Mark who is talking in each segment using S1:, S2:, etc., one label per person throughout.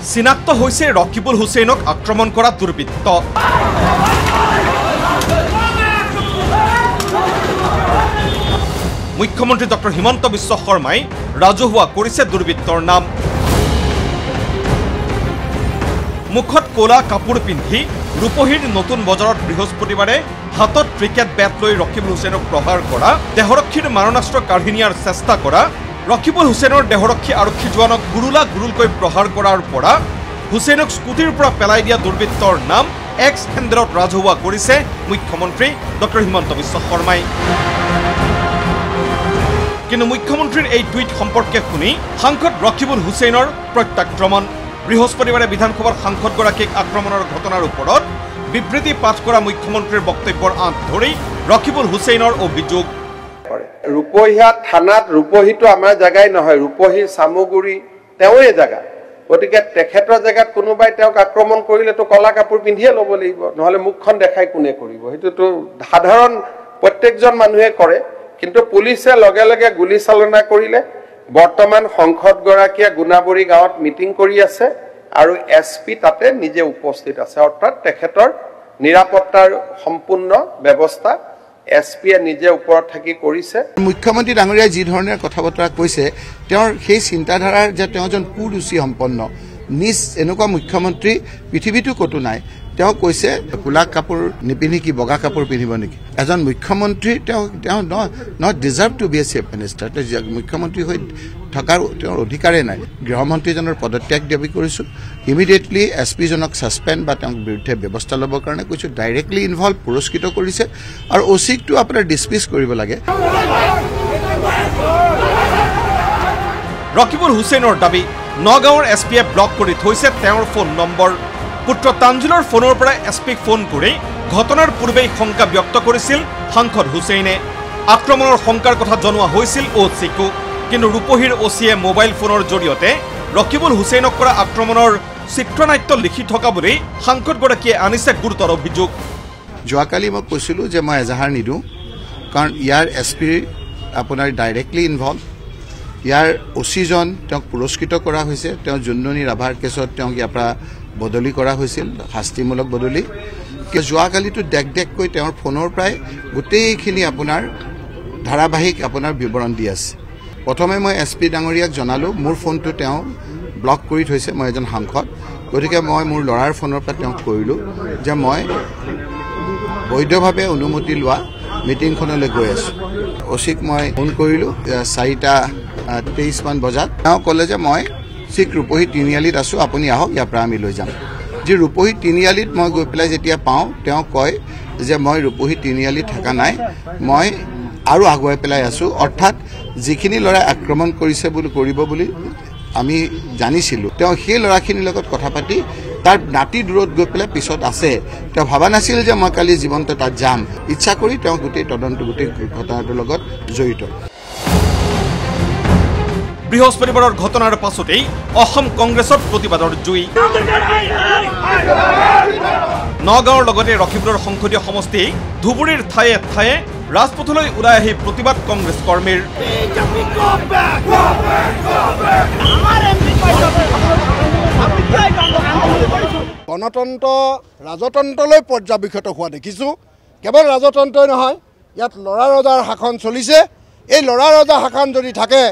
S1: চিনাক্ত হৈছে ৰকিবুল হুছেইনক আক্ৰমণ কৰা দুৰ্বৃত্ত। মুখ্যমন্ত্ৰী ডক্টৰ হিমন্ত বিশ্ব শৰ্মাই ৰাজহুৱা কৰিছে দুৰ্বৃত্তৰ নাম। মুখত ক'লা কাপোৰ পিন্ধি ৰূপহীৰ নতুন বজাৰত বৃহস্পতিবাৰে হাতত ক্ৰিকেট বেট লৈ ৰকিবুল হুছেইনক প্ৰহাৰ কৰা, দেহৰক্ষীৰ মাৰণাস্ত্ৰ কাঢ়ি নিয়াৰ চেষ্টা কৰা, ৰকিবুল হুছেইনৰ দেহৰক্ষী আৰক্ষী জোৱানক গুৰুলকৈ প্ৰহাৰ কৰাৰ পৰা হুছেইনক স্কুটিৰ পৰা পেলাই দিয়া দুৰ্বৃত্তৰ নাম এক্স হেণ্ডেলত ৰাজহুৱা কৰিছে মুখ্যমন্ত্ৰী ডক্টৰ হিমন্ত বিশ্ব শৰ্মাই। কিন্তু মুখ্যমন্ত্ৰীৰ এই টুইট সম্পৰ্কে শুনি সাংসদ ৰকিবুল হুছেইনৰ প্ৰত্যাক্ৰমণ। বৃহস্পতিবাৰে বিধানসভাৰ সাংসদগৰাকীক আক্ৰমণৰ ঘটনাৰ ওপৰত বিবৃতি পাঠ কৰা মুখ্যমন্ত্ৰীৰ বক্তব্যৰ আঁত ধৰি ৰকিবুল হুছেইনৰ অভিযোগ।
S2: ৰূপহীয়া থানাত ৰূপহীটো আমাৰ জেগাই নহয়, ৰূপহীৰ চামুগুৰি তেওঁৰে জেগা। গতিকে তেখেতৰ জেগাত কোনোবাই তেওঁক আক্ৰমণ কৰিলেতো কলা কাপোৰ পিন্ধিয়ে ল'ব লাগিব, নহ'লে মুখখন দেখাই কোনে কৰিব? সেইটোতো সাধাৰণ প্ৰত্যেকজন মানুহে কৰে। কিন্তু পুলিচে লগে লগে গুলী চালনা কৰিলে। বৰ্তমান সংসদগৰাকীয়ে গুণাবৰী গাঁৱত মিটিং কৰি আছে আৰু SP তাতে নিজে উপস্থিত আছে, অৰ্থাৎ তেখেতৰ নিৰাপত্তাৰ সম্পূৰ্ণ ব্যৱস্থা SP-য়ে নিজে ওপৰত থাকি কৰিছে।
S3: মুখ্যমন্ত্ৰী ডাঙৰীয়াই যি ধৰণে কথা বতৰা কৈছে, তেওঁৰ সেই চিন্তাধাৰাৰ যে তেওঁ এজন কুৰুচি সম্পন্ন নিজ এনেকুৱা মুখ্যমন্ত্ৰী পৃথিৱীতো ক'তো নাই। তেওঁ কৈছে কোলা কাপোৰ নিপিন্ধি কি বগা কাপোৰ পিন্ধিব নেকি? এজন মুখ্যমন্ত্ৰী তেওঁ not deserve to be a chief minister. মুখ্যমন্ত্ৰী হৈ থকাৰ তেওঁৰ অধিকাৰেই নাই। গৃহমন্ত্ৰীজনৰ পদত্যাগ দাবী কৰিছোঁ। ইমিডিয়েটলি SP-জনক ছাছপেণ্ড বা তেওঁৰ বিৰুদ্ধে ব্যৱস্থা ল'বৰ কাৰণে কৈছোঁ। ডাইৰেক্টলি ইনভলভ পুৰস্কৃত কৰিছে আৰু OC-টো আপোনাৰ ডিছমিছ কৰিব লাগে।
S1: ৰকিবুল হুছেইনৰ দাবী, নগাঁৱৰ SP-য়ে ব্লক কৰি থৈছে তেওঁৰ ফোন নম্বৰ। পুত্ৰ তাঞ্জুলৰ ফোনৰ পৰা SP-ক ফোন কৰি ঘটনাৰ পূৰ্বেই শংকা ব্যক্ত কৰিছিল সাংসদ হুছেইনে। আক্ৰমণৰ শংকাৰ কথা জনোৱা হৈছিল OC-কো। কিন্তু ৰূপহীৰ OC-য়ে মোবাইল ফোনৰ জৰিয়তে ৰকিবুল হুছেইনক কৰা আক্ৰমণৰ চিত্ৰনাট্য লিখি থকা বুলি সাংসদগৰাকীয়ে আনিছে গুৰুতৰ অভিযোগ।
S3: যোৱাকালি মই কৈছিলোঁ যে মই এজাহাৰ নিদিওঁ, কাৰণ ইয়াৰ SP আপোনাৰ ডাইৰেক্টলি ইনভলভ। ইয়াৰ OC-জন তেওঁক পুৰস্কৃত কৰা হৈছে। তেওঁ জুননী ৰাভাৰ কেছত তেওঁক ইয়াৰ পৰা বদলি কৰা হৈছিল, শাস্তিমূলক বদলি। যোৱাকালিতো ডেককৈ তেওঁৰ ফোনৰ পৰাই গোটেইখিনি আপোনাৰ ধাৰাবাহিক আপোনাৰ বিৱৰণ দি আছে। প্ৰথমে মই SP ডাঙৰীয়াক জনালোঁ মোৰ ফোনটো তেওঁ ব্লক কৰি থৈছে, মই এজন সাংসদ। গতিকে মই মোৰ ল'ৰাৰ ফোনৰ পৰা তেওঁক কৰিলোঁ যে মই বৈধভাৱে অনুমতি লোৱা মিটিংখনলৈ গৈ আছোঁ। OC-ক মই ফোন কৰিলোঁ 4:23 বজাত। তেওঁ ক'লে যে মই ঠিক ৰূপহী তিনিআলিত আছোঁ, আপুনি আহক, ইয়াৰ পৰা আমি লৈ যাম। যি ৰূপহী তিনিআলিত মই গৈ পেলাই যেতিয়া পাওঁ, তেওঁ কয় যে মই ৰূপহী তিনিআলিত থকা নাই, মই আৰু আগুৱাই পেলাই আছোঁ। অৰ্থাৎ যিখিনি ল'ৰাই আক্ৰমণ কৰিব বুলি আমি জানিছিলোঁ, তেওঁ সেই ল'ৰাখিনিৰ লগত কথা পাতি তাৰ নাতি দূৰত গৈ পেলাই পিছত আছে। তেওঁ ভবা নাছিল যে মই কালি জীৱন্ত তাত যাম। ইচ্ছা কৰি তেওঁ গোটেই ঘটনাটোৰ লগত জড়িত।
S1: বৃহস্পতিবাৰৰ ঘটনাৰ পাছতেই অসম কংগ্ৰেছত প্ৰতিবাদৰ জুই। নগাঁৱৰ লগতে লখিমপুৰৰ সংসদীয় সমষ্টি ধুবুৰীৰ ঠায়ে ঠায়ে ৰাজপথলৈ ওলাই আহি প্ৰতিবাদ কংগ্ৰেছ কৰ্মীৰ।
S4: গণতন্ত্ৰ ৰাজতন্ত্ৰলৈ পৰ্যাবৃক্ষত হোৱা দেখিছোঁ। কেৱল ৰাজতন্ত্ৰই নহয়, ইয়াত ল'ৰা ৰজাৰ শাসন চলিছে। এই ল'ৰা ৰজা শাসন যদি থাকে,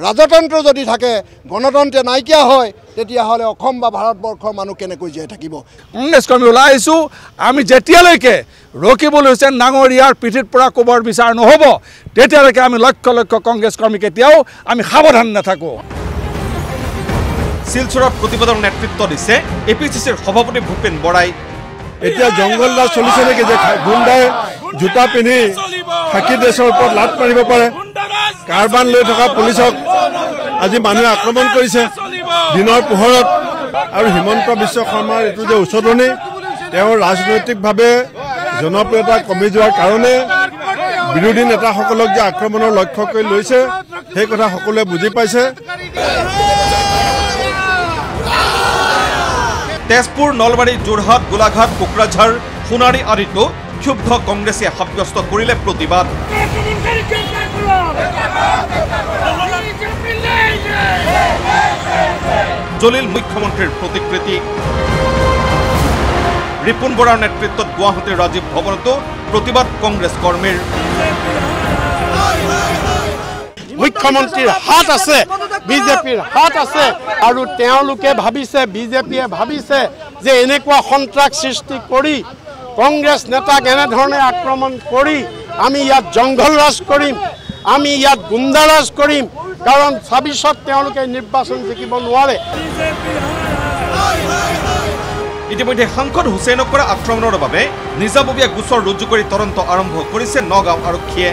S4: ৰাজতন্ত্ৰ যদি থাকে, গণতন্ত্ৰ নাইকিয়া হয়, তেতিয়াহ'লে অসম বা ভাৰতবৰ্ষৰ মানুহ কেনেকৈ জীয়াই থাকিব?
S5: কংগ্ৰেছ কৰ্মী ওলাই আহিছোঁ। আমি যেতিয়ালৈকে ৰকিবুল হুছেইন ডাঙৰীয়াৰ পিঠিত পৰা কোবৰ বিচাৰ নহ'ব, তেতিয়ালৈকে আমি লক্ষ লক্ষ কংগ্ৰেছ কৰ্মী কেতিয়াও আমি সাৱধান নাথাকোঁ।
S1: শিলচৰত প্ৰতিবাদৰ নেতৃত্ব দিছে APCCৰ সভাপতি ভূপেন বৰাই।
S6: এতিয়া জংঘল ৰাজ চলিছে নেকি যে গুণ্ডাই জোতা পিন্ধি খাকী ড্ৰেছৰ ওপৰত লাট মাৰিব পাৰে? কাৰবান লৈ থকা পুলিচক আজি মানুহে আক্ৰমণ কৰিছে দিনৰ পোহৰত। আৰু হিমন্ত বিশ্ব শৰ্মাৰ এইটো যে উচতনি, তেওঁ ৰাজনৈতিকভাৱে জনপ্ৰিয়তা কমি যোৱাৰ কাৰণে বিৰোধী নেতাসকলক যে আক্ৰমণৰ লক্ষ্য কৰি লৈছে, সেই কথা সকলোৱে বুজি পাইছে।
S1: তেজপুৰ, নলবাৰী, যোৰহাট, গোলাঘাট, কোকৰাঝাৰ, সোণাৰী আদিতো ক্ষুব্ধ কংগ্ৰেছে সাব্যস্ত কৰিলে প্ৰতিবাদ। জলিল মুখ্যমন্ত্ৰীৰ প্ৰতিকৃতি ৰিপুণ বৰাৰ নেতৃত্বত গুৱাহাটীৰ ৰাজীৱ ভৱনতো প্ৰতিবাদ কংগ্ৰেছ কৰ্মীৰ
S7: মুখ্যমন্ত্ৰীৰ হাত আছে বিজেপিৰ হাত আছে আৰু তেওঁলোকে ভাবিছে বিজেপিয়ে ভাবিছে যে এনেকুৱা সন্ত্ৰাস সৃষ্টি কৰি কংগ্ৰেছ নেতাক এনেধৰণে আক্ৰমণ কৰি আমি ইয়াত জংঘলৰাজ কৰিম আমি ইয়াত গুণ্ডাৰাজ কৰিম কাৰণ ২৬ত তেওঁলোকে নিৰ্বাচন জিকিব নোৱাৰে
S1: ইতিমধ্যে সাংসদ হুছেইনক কৰা আক্ৰমণৰ বাবে নিজাববীয়া গোচৰ ৰুজু কৰি তদন্ত আৰম্ভ কৰিছে নগাঁও আৰক্ষীয়ে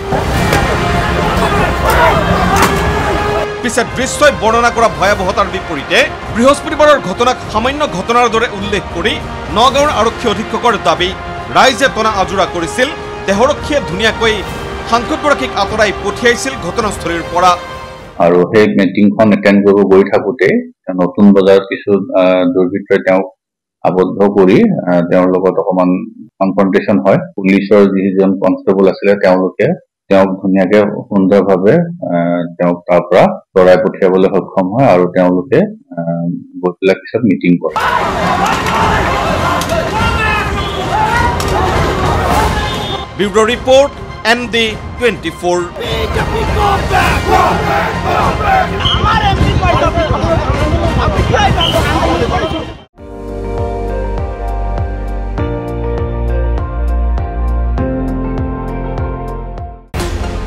S1: পিছে দৃশ্যই বৰ্ণনা কৰা ভয়াৱহতাৰ বিপৰীতে বৃহস্পতিবাৰৰ ঘটনাক সামান্য ঘটনাৰ দৰে উল্লেখ কৰি নগাঁৱৰ আৰক্ষী অধীক্ষকৰ দাবী ৰাইজে টনা আজোৰা কৰিছিল দেহৰক্ষীয়ে ধুনীয়াকৈ সাংসদগৰাকীক আঁতৰাই পঠিয়াইছিল ঘটনাস্থলীৰ পৰা
S8: আৰু সেই মিটিংখন এটেণ্ড কৰিব গৈ থাকোঁতে নতুন বজাৰত কিছু দুৰ্বৃত্তই তেওঁক আবদ্ধ কৰি তেওঁৰ লগত অকণমান কনফ্ৰণ্টেশ্যন হয় পুলিচৰ যিজন কনষ্টেবল আছিলে তেওঁলোকে তেওঁক ধুনীয়াকৈ সুন্দৰভাৱে তেওঁক তাৰ পৰা তৰাই পঠিয়াবলৈ সক্ষম হয় আৰু তেওঁলোকে গৈ পেলাই পিছত মিটিং কৰে
S1: ব্যুৰো ৰিপৰ্ট ND24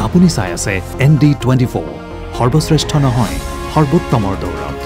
S9: আপুনি চাই আছে ND24 সৰ্বশ্ৰেষ্ঠ নহয় সৰ্বোত্তমৰ দৌৰত